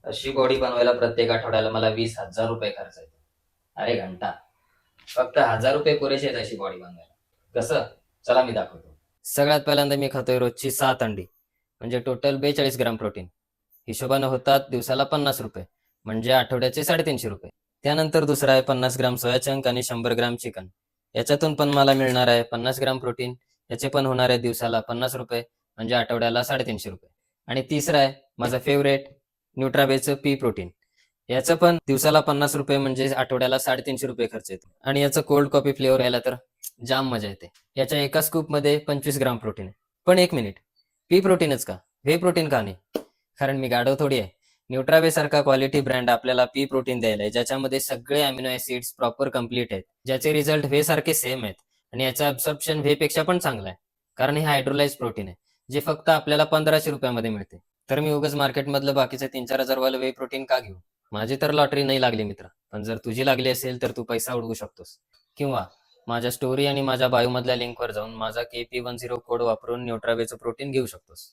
अशी बॉडी बनवायला प्रत्येक आठवड्याला मला 20,000 रुपये खर्च येतो. अरे घंटा, फक्त 1,000 रुपये पुरेसे आहेत अशी बॉडी बनवायला. कसं? चला मी दाखवतो. सगळ्यात पहिल्यांदा मी खातोय रोजची 7 अंडी, म्हणजे टोटल 42 ग्राम प्रोटीन. हिशोबानं होतात दिवसाला 50 रुपये, म्हणजे आठवड्याचे 350 रुपये. त्यानंतर दुसरा आहे 50 ग्राम सोया चंक आणि 100 ग्राम चिकन. याच्यातून पण मला मिळणार आहे 50 ग्राम प्रोटीन. याचे पण होणार आहे दिवसाला 50 रुपये, म्हणजे आठवड्याला 350 रुपये. आणि तिसरा आहे माझा फेवरेट न्यूट्राबेचं पी प्रोटीन. याचं पण दिवसाला 50 रुपये, म्हणजे आठवड्याला 350 रुपये खर्च येतो. आणि याचं कोल्ड कॉफी फ्लेवर यायला तर जाम मजा येते. याच्या एका स्कूपमध्ये 25 ग्राम प्रोटीन आहे. पण एक मिनिट, पी प्रोटीनच का? व्हे प्रोटीन का नाही? कारण मी गाढव थोडी आहे. न्यूट्रावे सारखा क्वालिटी ब्रँड आपल्याला पी प्रोटीन द्यायला आहे, ज्याच्यामध्ये सगळे अमिनो ऍसिड्स प्रॉपर कम्प्लीट आहेत, ज्याचे रिझल्ट व्हे सारखे सेम आहेत. आणि याचं ऍब्सॉर्प्शन व्हे पेक्षा पण चांगलं आहे, कारण हे हायड्रोलाइज प्रोटीन आहे, जे फक्त आपल्याला 1500 रुपयामध्ये मिळते. तर मी उगाच मार्केटमधलं बाकीचे 3-4 हजार वालं व्हे प्रोटीन का घेऊ? माझी तर लॉटरी नाही लागली मित्र, पण जर तुझी लागली असेल तर तू पैसा उडवू शकतोस. किंवा माझ्या स्टोरी आणि माझ्या बायोमधल्या लिंकवर जाऊन माझा KP10 कोड वापरून न्यूट्रावेचं प्रोटीन घेऊ शकतोस.